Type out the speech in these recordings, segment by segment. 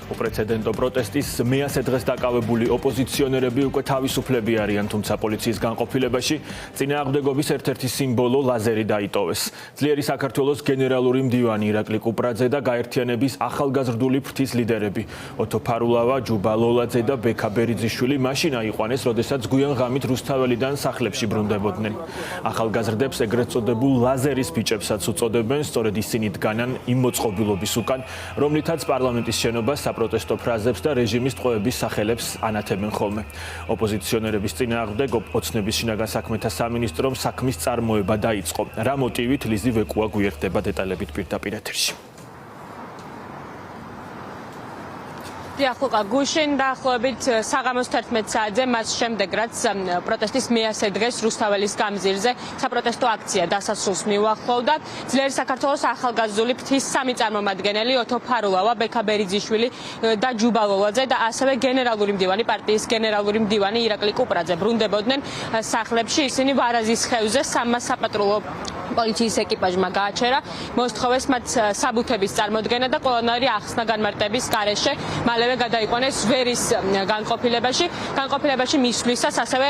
უპრეცედენტო პროტესტის მე-100 დღეს დაკავებული ოპოზიციონერები უკვე თავისუფლები არიან, თუმცა პოლიციის განყოფილებაში წინააღმდეგობის ერთ-ერთი სიმბოლო ლაზერი დაიტოვეს. ძლიერი საქართველოს გენერალური მდივანი ირაკლი კუპრაძე და გაერთიანების ახალგაზრდული ფრთის ლიდერები ოთო ფარულავა, ჯუბა ლოლაძე და ბექა ბერიძიშვილი მაშინ აიყვანეს, როდესაც გვიან ღამით რუსთაველიდან სახლებში ბრუნდებოდნენ. ახალგაზრდებს ეგრეთ წოდებულ ლაზერის ბიჭებსაც უწოდებენ, სწორედ ისინი დგანან იმ მოწყობილობის უკან, რომლითაც პარლამენტის შენობას საპროტესტო ფრაზებს და რეჟიმის ტყვეების სახელებს ანათებენ ხოლმე. ოპოზიციონერების წინააღმდეგ ოცნების შინაგან საქმეთა სამინისტრომ საქმის წარმოება დაიწყო. რა მოტივით ლიზი ვეკუა გვერდება დეტალებით პირდაპირ ეთერში. Diakhluqa gushin dakhloებით საღამოს 11 საათზე მას შემდეგ რაც პროტესტის მე-100 დღეს რუსთაველის გამზირზე საპროტესტო აქცია დასასრულს მიუახლოვდა. ძლიერი საქართველოს ახალგაზრდული ფრთის სამი წარმომადგენელი ოთო ფარულავა, ბექა ბერიძიშვილი და ჯუბა ლოლაძე და ასევე გენერალური მდივანი პარტიის გენერალური მდივანი ირაკლი კუპრაძე ბრუნდებოდნენ სახლებში. ისინი ვარაზის ხევზე სამსაპატრულო პოლიციის ეკიპაჟმა გააჩერა, მოსთხოვეს მათ საბუთების წარმოდგენა და ყველანაირი ახსნა განმარტების გარეშე მალევე გადაიყვანეს ვერის განყოფილებაში მისვლისას ასევე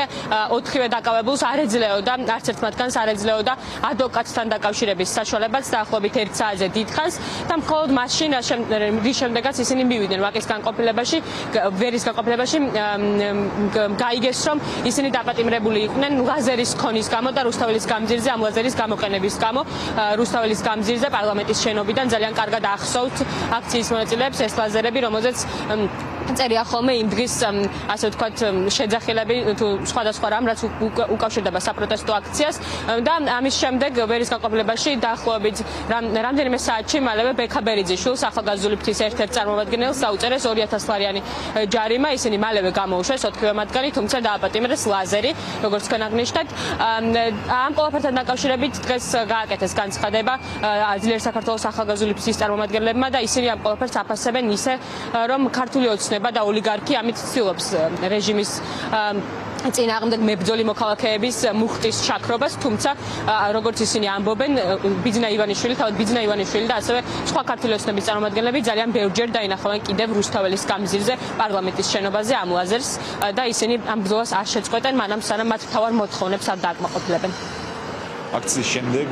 4-ვე დაკავებულს არ ეძლეოდა, არც ერთ მათგანს არ ეძლეოდა ადვოკატთან დაკავშირების საშუალებაც დაახლოებით 1 საათზე დიდხანს და მხოლოდ მაშინ რის შემდეგაც ისინი მივიდნენ ვაკის განყოფილებაში, ვერის განყოფილებაში გაიგეს რომ ისინი დაპატიმრებული იყვნენ ლაზერის ქონის გამო და რუსთაველის გამზირზე ამ ლაზერის გამოყენების გამო. რუსთაველის გამზირზე პარლამენტის შენობიდან ძალიან კარგად ახსოვთ აქციის მონაწილეებს ეს ლაზერები, რომელზეც წერია ხოლმე იმ დღის ასე ვთქვათ შეძახილები თუ სხვადასხვა რამ რაც უკავშირდება საპროტესტო აქციას და ამის შემდეგ ვერის განყოფილებაში დაახლოებით რამდენიმე საათში მალევე ბექა ბერიძიშვილს ახალგაზრდული ფრთის ერთ-ერთ წარმომადგენელს დაუწერეს 2000 ლარიანი ჯარიმა. ისინი მალევე გამოუშვეს 4-ვე მათგანი, თუმცა დააპატიმრეს ლაზერი, როგორც თქვენ აღნიშნეთ. ამ ყველაფერთან დაკავშირებით დღეს გააკეთეს განცხადება ძლიერი საქართველოს ახალგაზრდული ფრთის წარმომადგენლებმა და ისინი ამ ყველაფერს აფასებენ ისე რომ ქართული ოცნება და ოლიგარქი ამით ცდილობს რეჟიმის წინააღმდეგ მებრძოლი მოქალაქეების მუხტის შაქრობას, თუმცა როგორც ისინი ამბობენ, ბიძინა ივანიშვილი და ასევე სხვა ქართული ოცნების წარმომადგენლები ძალიან ბევრჯერ დაინახავენ კიდევ რუსთაველის გამზირზე პარლამენტის შენობაზე ამ ლაზერს და ისინი ამ ბრძოლას არ შეწყვეტენ, მანამ სანამ მათ თავარ მოთხოვნებს არ დააკმაყოფილებენ. აქციის შემდეგ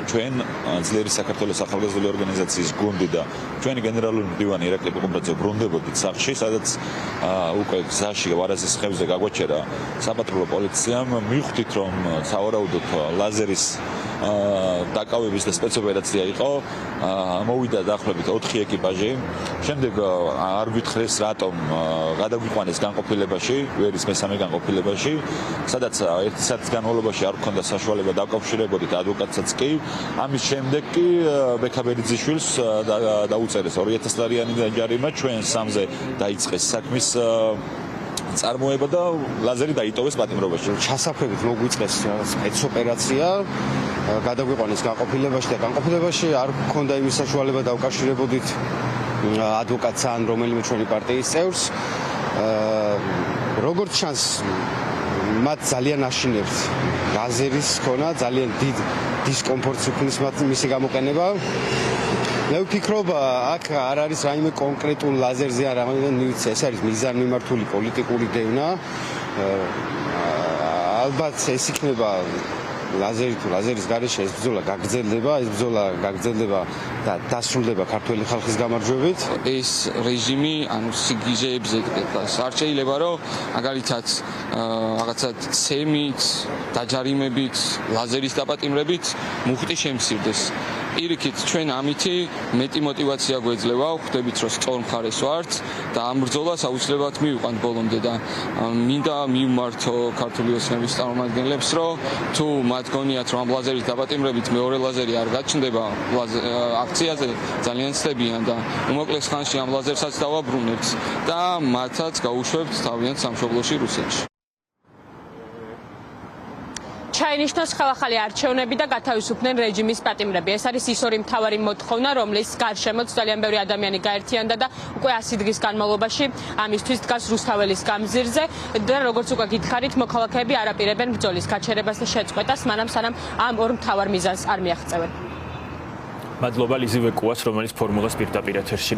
ჩვენ ძლიერი საქართველოს ახალგაზრდული ორგანიზაციის გუნდი და ჩვენი გენერალური მდივანი ირაკლი კუპრაძე ბრუნდებოდით სახლში, სადაც უკვე გზაში ვარაზის ხევზე გაგვაჩერა საპატრულო პოლიციამ. მივხვდით რომ სავარაუდოდ ლაზერის დაკავების და სპეცოპერაცია იყო. მოვიდა დაახლოებით 4 ეკიპაჟი. შემდეგ არ გვითხრეს რატომ გადაგვიყვანეს განყოფილებაში, ვერის მესამე განყოფილებაში, სადაც 1 საათის განმავლობაში არ ჰქონდა საშუალება დაკავშირებოდით ადვოკატსაც კი. ამის შემდეგ კი ბექა ბერიძიშვილს დაუწერეს 2000 ლარიანი ჯარიმა, ჩვენ სამზე დაიწყეს საქმის წარმოება და ლაზერი დაიტოვეს პატიმრობაში. ჩასაფრებით მოგვიწყეს სპეცოპერაცია, გადაგვიყვანეს განყოფილებაში და განყოფილებაში არ ჰქონდა იმის საშუალება დავკავშირებოდით ადვოკატს ან რომელიმე ჩვენი პარტიის წევრს. როგორც ჩანს, მათ ძალიან აშინებთ ლაზერის ქონა, ძალიან დიდ დისკომფორტს უქმნის მისი გამოყენება. მე ვფიქრობ, აქ არ არის რაიმე კონკრეტულ ლაზერზე არ მივიცე, ეს არის მიზანმიმართული პოლიტიკური დევნა. ალბათ ეს იქნება ლაზერი თუ ლაზერის გარეშე ეს ბრძოლა გაგრძელდება და დასრულდება ქართველი ხალხის გამარჯვებით. ეს რეჟიმი ანუ სიგიჟეებზე არ შეიძლება რომ მაგალითად რაღაცა ცემით, დაჯარიმებით, ლაზერის დაპატიმრებით მუხტი შემცირდეს. პირიქით ჩვენ ამითი მეტი мотиваცია გვეძლევა, ხვდებით რომ სწორ მხარეს ვართ და ამ ბრძოლას აუცილებლად მივიყვანთ ბოლომდე და მინდა მივმართო ქართული ოცნების წარმომადგენლებს, რომ თუ მათ გონიათ რომ ამ ლაზერის დაპატიმრებით მეორე ლაზერი არ გაჩნდება აქციაზე, ძალიან ცდებიან და უმოკლეს ხანში ამ ლაზერსაც დავაბრუნებთ და მათაც გაუშვებთ თავიანთ სამშობლოში რუსეთში. ჩაინიშნოს ხელახალი არჩევნები და გათავისუფლდნენ რეჟიმის პატიმრები. ეს არის ის ორი მთავარი მოთხოვნა, რომლის გარშემოც ძალიან ბევრი ადამიანი გაერთიანდა და უკვე 100 დღის განმავლობაში ამისთვის დგას რუსთაველის გამზირზე და როგორც უკვე გითხარით, მოქალაქეები არ აპირებენ ბრძოლის გაჩერებას და შეწყვეტას, მანამ სანამ ამ ორ მთავარ მიზანს არ მიაღწევენ. მადლობა ლიზი ვეკუას, რომელიც ფორმულას პირდაპირ ეთერში